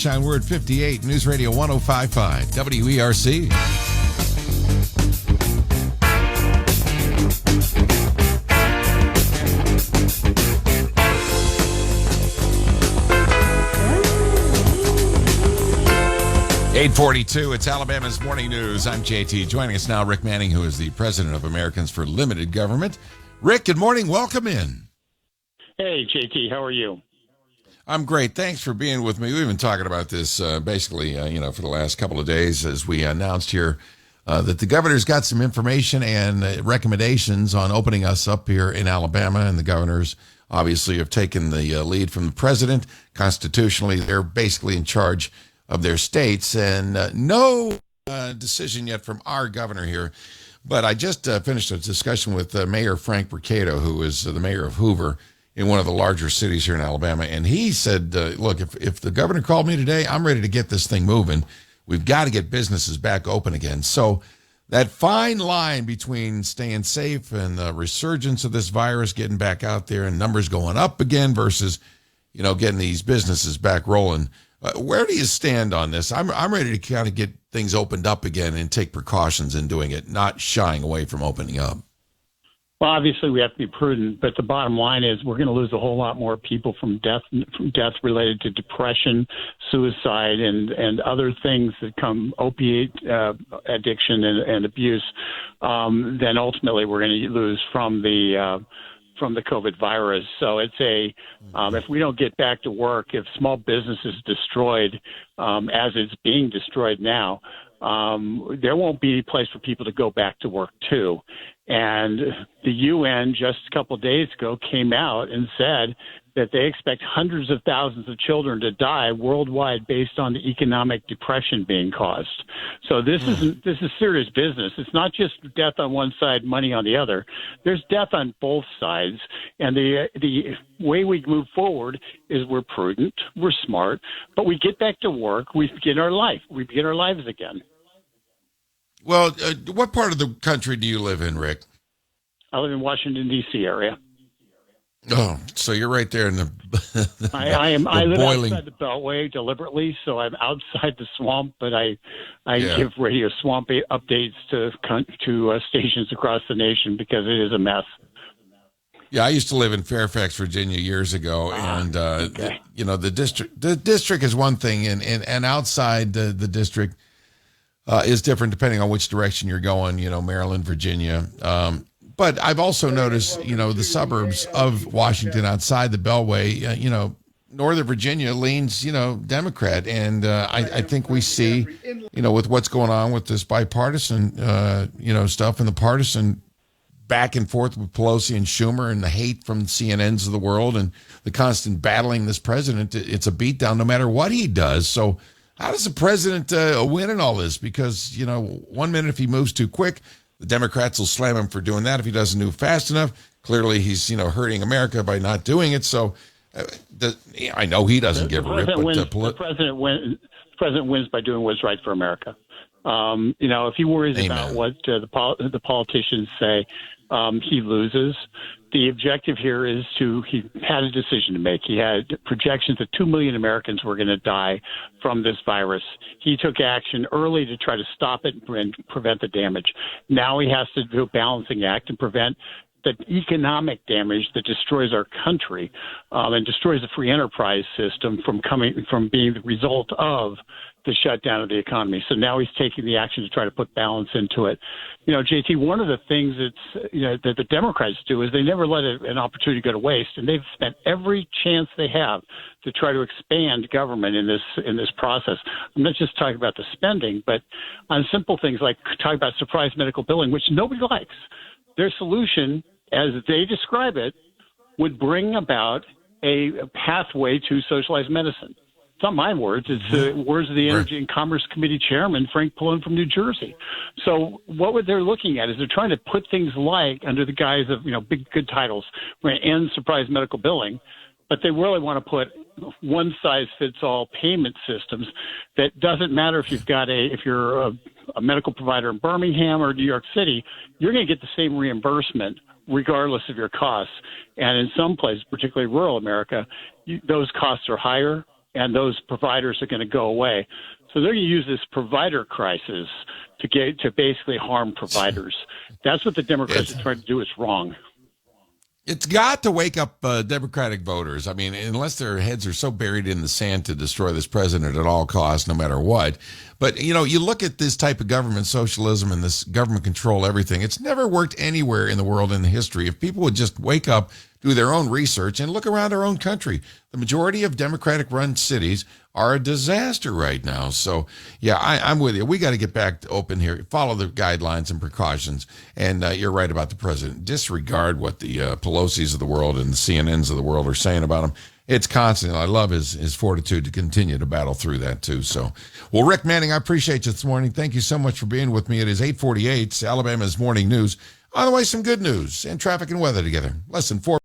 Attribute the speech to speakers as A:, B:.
A: sunshine. We're at 58, News Radio 105.5, WERC. .42, it's Alabama's Morning News. I'm JT. Joining us now, Rick Manning, who is the president of Americans for Limited Government. Rick, good morning. Welcome in.
B: Hey, JT. How are you?
A: I'm great. Thanks for being with me. We've been talking about this basically, for the last couple of days as we announced here that the governor's got some information and recommendations on opening us up here in Alabama, and the governors obviously have taken the lead from the president. Constitutionally, they're basically in charge of their states, and no decision yet from our governor here. But I just finished a discussion with Mayor Frank Mercado, who is the mayor of Hoover in one of the larger cities here in Alabama. And he said, look, if the governor called me today, I'm ready to get this thing moving. We've got to get businesses back open again. So that fine line between staying safe and the resurgence of this virus, getting back out there and numbers going up again versus, getting these businesses back rolling. Where do you stand on this? I'm ready to kind of get things opened up again and take precautions in doing it, not shying away from opening up.
B: Well, obviously we have to be prudent, but the bottom line is we're going to lose a whole lot more people from death related to depression, suicide, and other things that come opiate addiction and abuse than ultimately we're going to lose from the COVID virus. So it's if we don't get back to work, if small business is destroyed as it's being destroyed now, there won't be a place for people to go back to work to. And the UN just a couple of days ago came out and said that they expect hundreds of thousands of children to die worldwide based on the economic depression being caused. So this is serious business. It's not just death on one side, money on the other. There's death on both sides. And the way we move forward is we're prudent, we're smart, but we get back to work, we begin our lives again.
A: Well, what part of the country do you live in, Rick?
B: I live in Washington, D.C. area.
A: Oh, so you're right there in the
B: I live
A: boiling
B: outside the Beltway deliberately, so I'm outside the swamp, but I give radio swamp updates to stations across the nation because it is a mess.
A: Yeah, I used to live in Fairfax, Virginia years ago, and
B: okay.
A: the district is one thing, and outside the district is different depending on which direction you're going, Maryland, Virginia. But I've also noticed, the suburbs of Washington outside the Beltway, Northern Virginia leans, Democrat. And I think we see, with what's going on with this bipartisan, stuff and the partisan back and forth with Pelosi and Schumer and the hate from CNNs of the world and the constant battling this president, it's a beatdown no matter what he does. So how does the president win in all this? Because, 1 minute if he moves too quick, the Democrats will slam him for doing that. If he doesn't move fast enough, clearly he's, hurting America by not doing it. So I know he doesn't give a rip.
B: The president wins by doing what's right for America. If he worries about what the politicians say, he loses. The objective here is he had a decision to make. He had projections that 2 million Americans were going to die from this virus. He took action early to try to stop it and prevent the damage. Now he has to do a balancing act and prevent the economic damage that destroys our country and destroys the free enterprise system from being the result of the shutdown of the economy. So now he's taking the action to try to put balance into it. JT, one of the things that the Democrats do is they never let an opportunity go to waste, and they've spent every chance they have to try to expand government in this process. I'm not just talking about the spending, but on simple things like talking about surprise medical billing, which nobody likes. Their solution, as they describe it, would bring about a pathway to socialized medicine. It's not my words. It's words of the Energy and Commerce Committee Chairman, Frank Pallone from New Jersey. So what they're looking at is they're trying to put things like, under the guise of, big, good titles, we're going to end surprise medical billing, but they really want to put one-size-fits-all payment systems that doesn't matter if you're a medical provider in Birmingham or New York City, you're going to get the same reimbursement regardless of your costs. And in some places, particularly rural America, those costs are higher. and those providers are going to go away. So they're going to use this provider crisis to basically harm providers. That's what the Democrats are trying to do. It's wrong.
A: It's got to wake up Democratic voters. I mean, unless their heads are so buried in the sand to destroy this president at all costs, no matter what. But, you know, you look at this type of government socialism and this government control everything. It's never worked anywhere in the world in history. If people would just wake up, do their own research, and look around our own country, the majority of Democratic-run cities are a disaster right now. So, yeah, I'm with you. We got to get back to open here, follow the guidelines and precautions. And you're right about the president. Disregard what the Pelosi's of the world and the CNNs of the world are saying about him. It's constant. I love his fortitude to continue to battle through that, too. So, well, Rick Manning, I appreciate you this morning. Thank you so much for being with me. It is 8:48, Alabama's Morning News. On the way, some good news and traffic and weather together. Less than 4